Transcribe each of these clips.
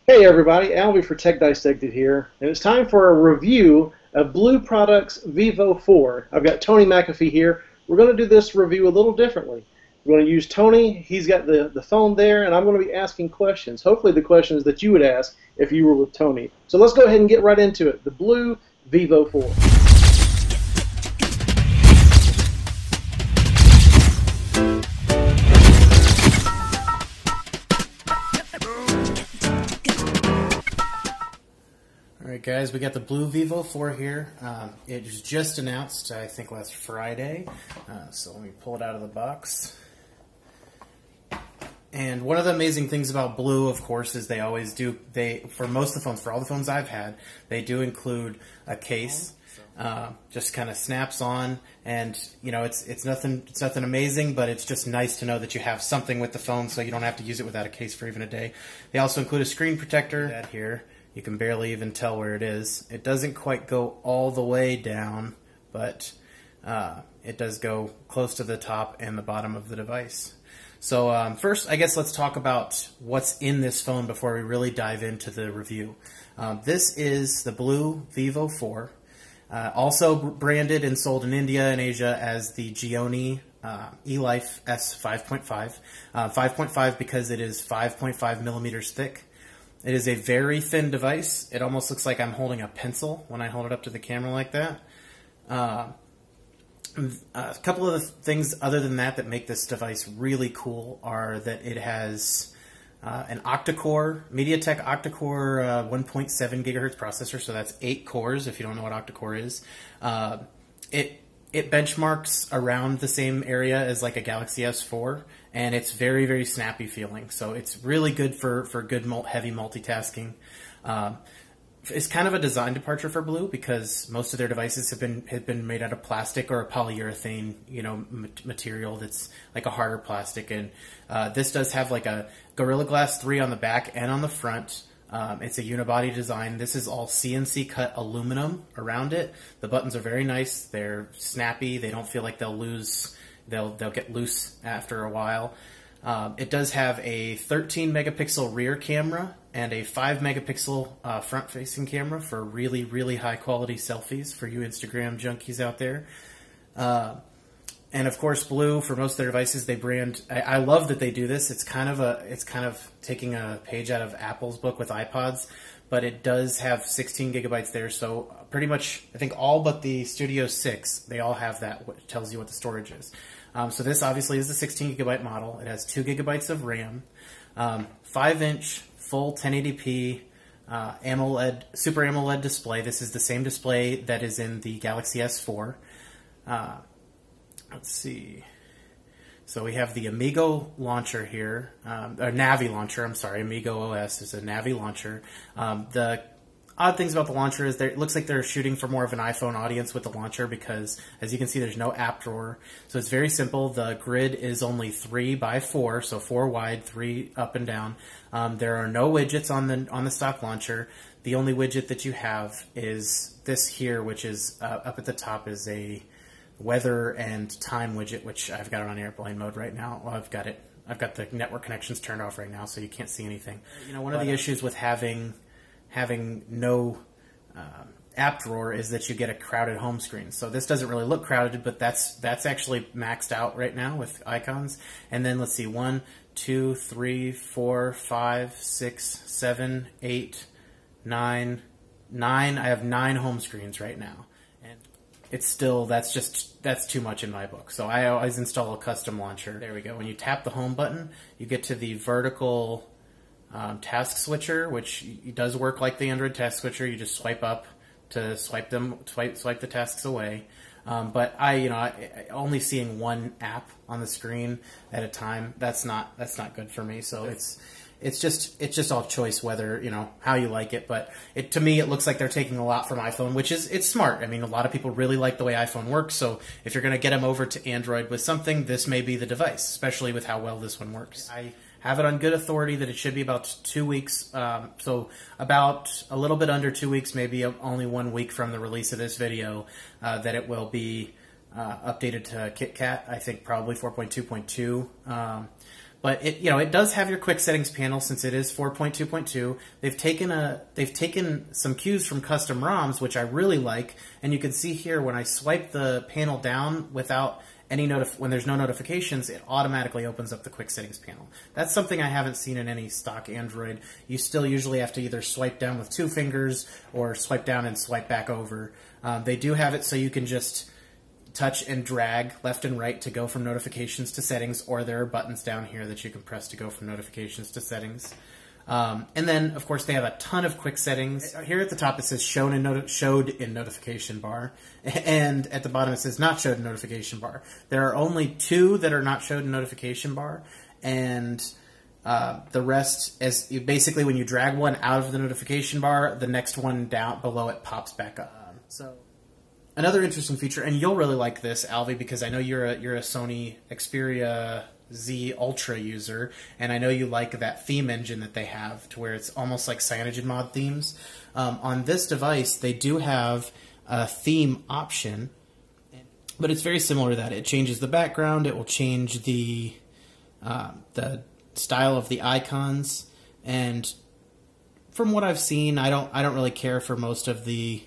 Hey everybody, Albie for TechDissected here, and it's time for a review of Blu Products VIVO IV. I've got Tony McAfee here. We're going to do this review a little differently. We're going to use Tony, he's got the phone there, and I'm going to be asking questions. Hopefully the questions that you would ask if you were with Tony. So let's go ahead and get right into it. The Blu VIVO IV. Alright guys, we got the Blu VIVO IV here. It was just announced, I think last Friday, so let me pull it out of the box. And one of the amazing things about Blu, of course, is they always do, for most of the phones, for all the phones I've had, they do include a case. Just kind of snaps on, and you know it's nothing amazing, but it's just nice to know that you have something with the phone, so you don't have to use it without a case for even a day. They also include a screen protector. That here, you can barely even tell where it is. It doesn't quite go all the way down, but it does go close to the top and the bottom of the device. So first, I guess let's talk about what's in this phone before we really dive into the review. This is the Blu VIVO IV. Also branded and sold in India and Asia as the Gionee eLife S 5.5. 5.5 because it is 5.5 millimeters thick. It is a very thin device. It almost looks like I'm holding a pencil when I hold it up to the camera like that. A couple of the things other than that make this device really cool are that it has an octa-core, MediaTek octa-core 1.7 gigahertz processor, so that's 8 cores if you don't know what octa-core is. It benchmarks around the same area as like a Galaxy S4, and it's very, very snappy feeling. So it's really good for good heavy multitasking. It's kind of a design departure for Blu because most of their devices have been made out of plastic or a polyurethane, material that's like a harder plastic. And this does have like a Gorilla Glass 3 on the back and on the front. It's a unibody design. This is all CNC cut aluminum around it. The buttons are very nice. They're snappy. They don't feel like they'll get loose after a while. It does have a 13 megapixel rear camera and a 5 megapixel front facing camera for really, really high quality selfies for you Instagram junkies out there. And of course, Blu, for most of their devices, they brand. I love that they do this. It's kind of taking a page out of Apple's book with iPods, but it does have 16 gigabytes there. So pretty much, I think all but the Studio 6, they all have that, which tells you what the storage is. So this obviously is the 16 gigabyte model. It has 2 gigabytes of RAM, 5-inch full 1080p AMOLED, Super AMOLED display. This is the same display that is in the Galaxy S4. Let's see. So we have the Amigo launcher here, or Navi launcher, I'm sorry, Amigo OS is a Navi launcher. The odd things about the launcher is it looks like they're shooting for more of an iPhone audience with the launcher because, as you can see, there's no app drawer. So it's very simple. The grid is only 3 by 4, so 4 wide, 3 up and down. There are no widgets on the stock launcher. The only widget that you have is this here, which is up at the top is a weather and time widget, which I've got it on airplane mode right now. Well, I've got the network connections turned off right now, so you can't see anything. One of the issues with having no app drawer is that you get a crowded home screen. So this doesn't really look crowded, but that's actually maxed out right now with icons. And then let's see, 1, 2, 3, 4, 5, 6, 7, 8, 9. I have 9 home screens right now. It's still, that's too much in my book. So I always install a custom launcher. There we go. When you tap the home button, you get to the vertical task switcher, which does work like the Android task switcher. You just swipe up to swipe the tasks away. But I only seeing one app on the screen at a time. That's not good for me. So it's just all choice whether, how you like it. But to me, it looks like they're taking a lot from iPhone, which it's smart. I mean, a lot of people really like the way iPhone works. So if you're going to get them over to Android with something, this may be the device, especially with how well this one works. I have it on good authority that it should be about 2 weeks. So about a little bit under 2 weeks, maybe only 1 week from the release of this video, that it will be updated to KitKat. I think probably 4.2.2. But it does have your quick settings panel since it is 4.2.2. They've taken some cues from custom ROMs, which I really like, and you can see here when I swipe the panel down without when there's no notifications, it automatically opens up the quick settings panel. That's something I haven't seen in any stock Android. You still usually have to either swipe down with 2 fingers or swipe down and swipe back over. They do have it so you can just touch and drag left and right to go from notifications to settings, or there are buttons down here that you can press to go from notifications to settings. And then, of course, they have a ton of quick settings. Here at the top, it says showed in notification bar, and at the bottom it says not showed in notification bar. There are only 2 that are not showed in notification bar, and the rest, basically when you drag one out of the notification bar, the next one down below it pops back up. Another interesting feature, and you'll really like this, Alvy, because I know you're a Sony Xperia Z Ultra user, and I know you like that theme engine that they have, to where it's almost like CyanogenMod themes. On this device, they do have a theme option, but it's very similar to that. It changes the background. It will change the style of the icons, and from what I've seen, I don't really care for most of the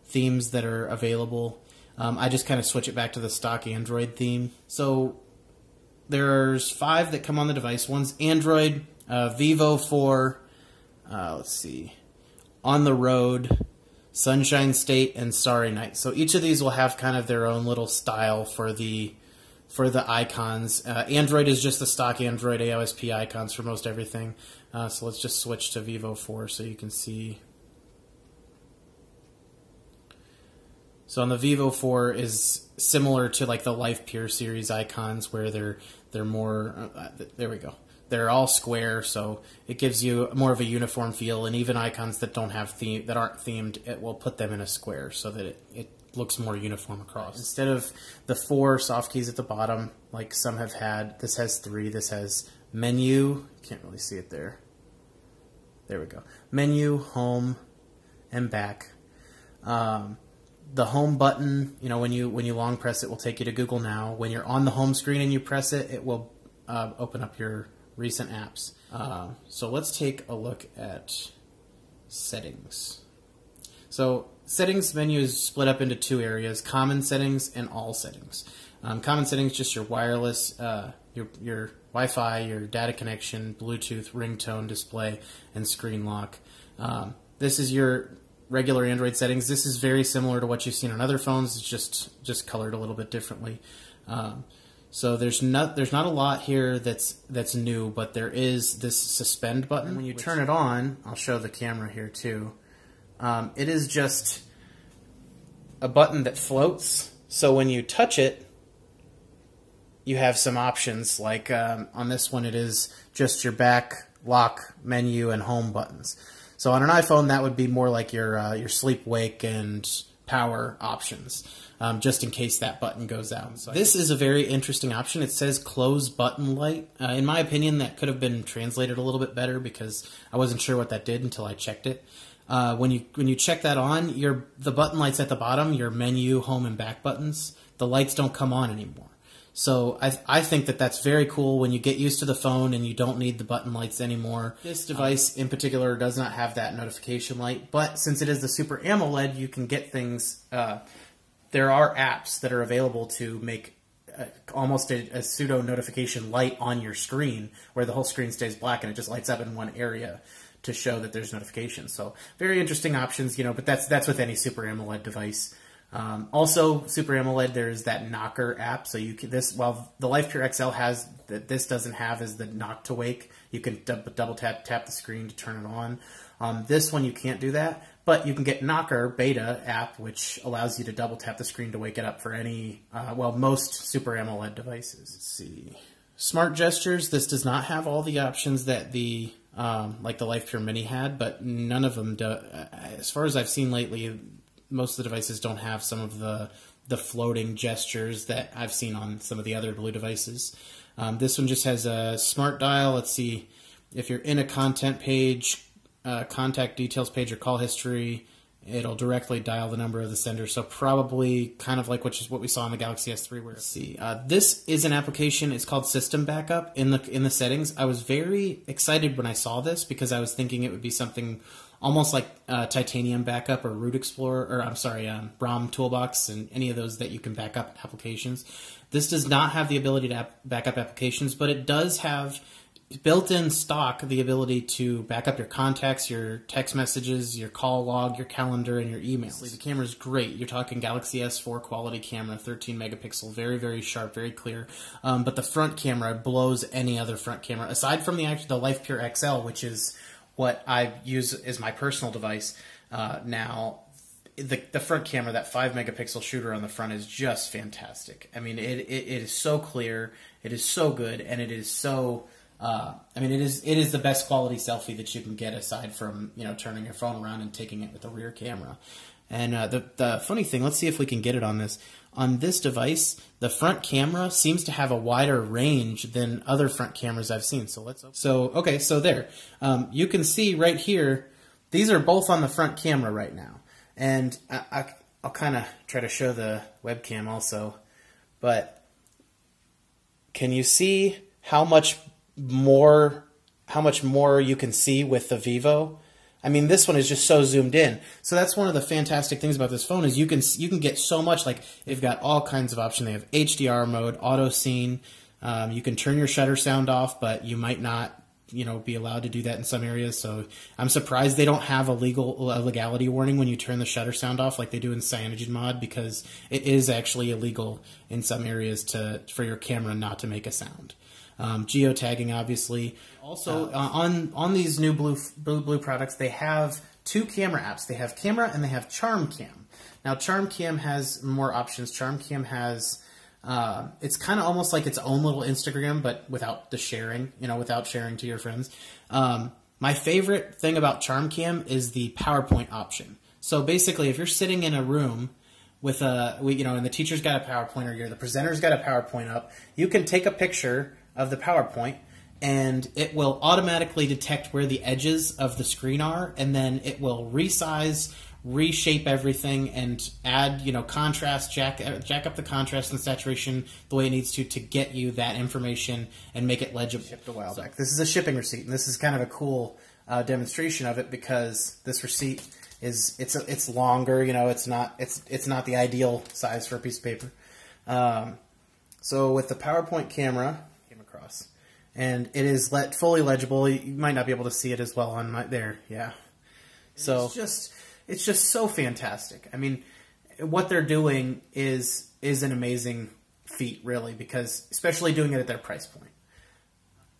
themes that are available. I just kind of switch it back to the stock Android theme. So there's 5 that come on the device. One's Android, Vivo IV, let's see, On the Road, Sunshine State, and Starry Night. So each of these will have kind of their own little style for the icons. Android is just the stock Android AOSP icons for most everything. So let's just switch to Vivo IV so you can see. So on the Vivo 4 is similar to like the Life Pure series icons, where they're more there we go. They're all square, so it gives you more of a uniform feel. And even icons that aren't themed, it will put them in a square so that it looks more uniform across. Instead of the 4 soft keys at the bottom, like some have had, this has 3. This has menu. Can't really see it there. There we go. Menu, home, and back. The home button, when you long press it, will take you to Google Now. When you're on the home screen and you press it, it will open up your recent apps. So let's take a look at settings. So settings menu is split up into 2 areas: common settings and all settings. Common settings, just your wireless, your Wi-Fi, your data connection, Bluetooth, ringtone, display, and screen lock. This is your regular Android settings. This is very similar to what you've seen on other phones. It's just colored a little bit differently. So there's not a lot here that's new, but there is this suspend button. When you turn it on, I'll show the camera here too. It is just a button that floats. So when you touch it, you have some options. Like on this one, it is just your back, lock, menu, and home buttons. So on an iPhone, that would be more like your sleep, wake, and power options, just in case that button goes out. So this is a very interesting option. It says close button light. In my opinion, that could have been translated a little bit better, because I wasn't sure what that did until I checked it. When you check that on, the button lights at the bottom, your menu, home, and back buttons, the lights don't come on anymore. So I think that's very cool when you get used to the phone and you don't need the button lights anymore. This device in particular does not have that notification light, but since it is the Super AMOLED, you can get things. There are apps that are available to make almost a pseudo notification light on your screen, where the whole screen stays black and it just lights up in one area to show that there's notifications. So very interesting options, but that's with any Super AMOLED device. Also, Super AMOLED, there's that knocker app. So you can, while the Life Pure XL has that, this doesn't have, is the knock to wake. You can double tap the screen to turn it on. This one you can't do that, but you can get Knocker Beta app, which allows you to double tap the screen to wake it up for any, most Super AMOLED devices. Let's see, smart gestures. This does not have all the options that the like the Life Pure Mini had, but none of them do. As far as I've seen lately, most of the devices don't have some of the floating gestures that I've seen on some of the other Blue devices. This one just has a smart dial. Let's see, if you're in a content page, contact details page, or call history, it'll directly dial the number of the sender. So probably kind of like what we saw in the Galaxy S3. Where, let's see, this is an application. It's called System Backup in the settings. I was very excited when I saw this because I was thinking it would be something almost like Titanium Backup or Root Explorer, or I'm sorry, ROM Toolbox, and any of those that you can back up applications. This does not have the ability to back up applications, but it does have built-in stock the ability to back up your contacts, your text messages, your call log, your calendar, and your emails. The camera is great. You're talking Galaxy S4 quality camera, 13 megapixel, very, very sharp, very clear. But the front camera blows any other front camera, aside from the Life Pure XL, which is what I use as my personal device now. The front camera, that 5 megapixel shooter on the front, is just fantastic. I mean, it is so clear, it is so good, and it is so. It is the best quality selfie that you can get, aside from turning your phone around and taking it with the rear camera. And the funny thing, let's see if we can get it on this. On this device, the front camera seems to have a wider range than other front cameras I've seen. So there, you can see right here, these are both on the front camera right now. And I'll kind of try to show the webcam also, but can you see how much more you can see with the Vivo? I mean, this one is just so zoomed in. So that's one of the fantastic things about this phone is you can get so much. Like, they've got all kinds of options. They have HDR mode, auto scene. You can turn your shutter sound off, but you might not be allowed to do that in some areas. So I'm surprised they don't have a legality warning when you turn the shutter sound off like they do in CyanogenMod, because it is actually illegal in some areas for your camera not to make a sound. Geotagging, obviously. Also, on these new Blu products, they have two camera apps. They have Camera and they have CharmCam. Now, CharmCam has more options. CharmCam has it's kind of almost like its own little Instagram, but without the sharing, without sharing to your friends. My favorite thing about CharmCam is the PowerPoint option. So basically, if you're sitting in a room with and the teacher's got a PowerPoint, or the presenter's got a PowerPoint up, you can take a picture of the PowerPoint, and it will automatically detect where the edges of the screen are, and then it will resize, reshape everything, and add, contrast, jack up the contrast and saturation the way it needs to get you that information and make it legible. Shipped a while back. This is a shipping receipt, and this is kind of a cool demonstration of it, because this receipt it's longer. It's not the ideal size for a piece of paper. So with the PowerPoint camera, came across, and it is fully legible. You might not be able to see it as well on there. Yeah. So it's just so fantastic. I mean, what they're doing is an amazing feat, really, because especially doing it at their price point.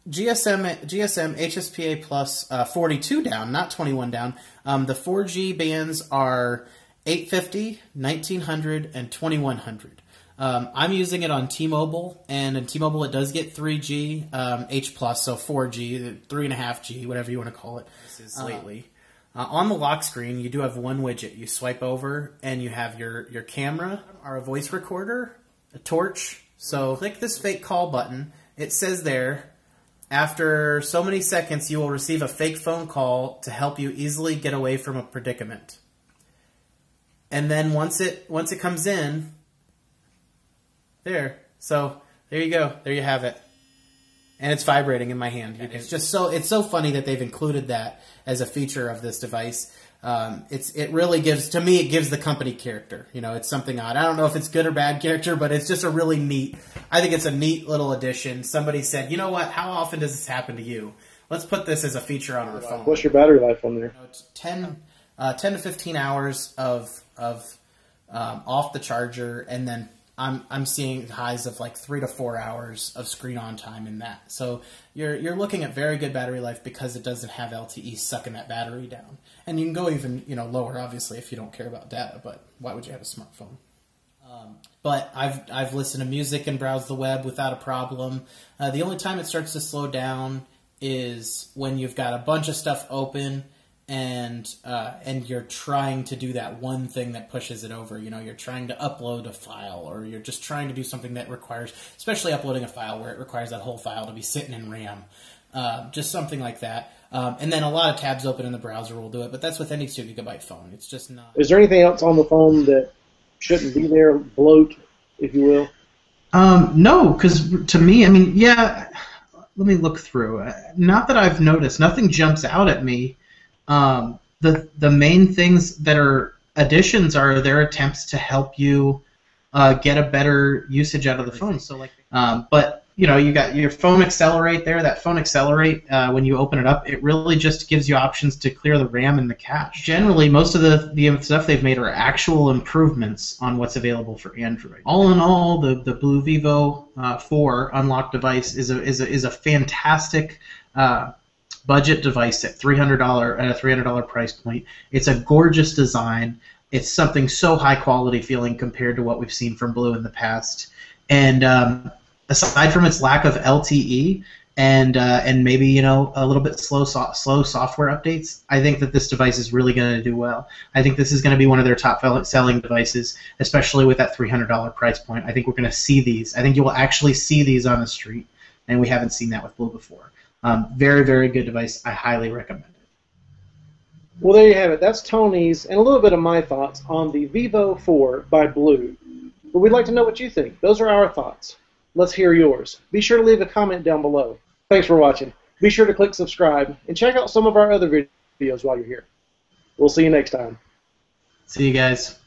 GSM HSPA plus 42 down, not 21 down. The 4G bands are 850, 1900, and 2100. I'm using it on T-Mobile, and in T-Mobile it does get 3G, H+, so 4G, 3.5G, whatever you want to call it. This is lately. On the lock screen, you do have one widget. You swipe over, and you have your camera, or a voice recorder, a torch. So click this fake call button. It says there, after so many seconds, you will receive a fake phone call to help you easily get away from a predicament. And then once it comes in, there. So there you go. There you have it. And it's vibrating in my hand. It's so funny that they've included that as a feature of this device. It really gives the company character. It's something odd. I don't know if it's good or bad character, but it's just a really neat. I think it's a neat little addition. Somebody said, you know what? How often does this happen to you? Let's put this as a feature on our phone. What's your battery life on there? It's 10 to 15 hours of off the charger, and then I'm seeing highs of like 3 to 4 hours of screen on time in that. So you're looking at very good battery life because it doesn't have LTE sucking that battery down. And you can go even lower, obviously, if you don't care about data. But why would you have a smartphone? But I've listened to music and browsed the web without a problem. The only time it starts to slow down is when you've got a bunch of stuff open, and you're trying to do that one thing that pushes it over. You're trying to upload a file, or you're just trying to do something that requires, especially uploading a file where it requires that whole file to be sitting in RAM. Just something like that. And then a lot of tabs open in the browser will do it, but that's with any 2 GB phone. It's just not. Is there anything else on the phone that shouldn't be there, bloat, if you will? No, because to me, I mean, yeah, let me look through. Not that I've noticed. Nothing jumps out at me. The main things that are additions are their attempts to help you get a better usage out of the phone. So like, but you know, you got your phone accelerate there. That phone accelerate, when you open it up, it really just gives you options to clear the RAM and the cache. Generally, most of the stuff they've made are actual improvements on what's available for Android. All in all, the Blu VIVO IV unlocked device is a fantastic budget device at $300 at a $300 price point. It's a gorgeous design. It's something so high quality feeling compared to what we've seen from Blu in the past. And aside from its lack of LTE and maybe, you know, a little bit slow software updates, I think that this device is really going to do well. I think this is going to be one of their top selling devices, especially with that $300 price point. I think we're going to see these. I think you will actually see these on the street, and we haven't seen that with Blu before. Very, very good device. I highly recommend it. Well, there you have it. That's Tony's and a little bit of my thoughts on the VIVO IV by Blu. But we'd like to know what you think. Those are our thoughts. Let's hear yours. Be sure to leave a comment down below. Thanks for watching. Be sure to click subscribe and check out some of our other videos while you're here. We'll see you next time. See you guys.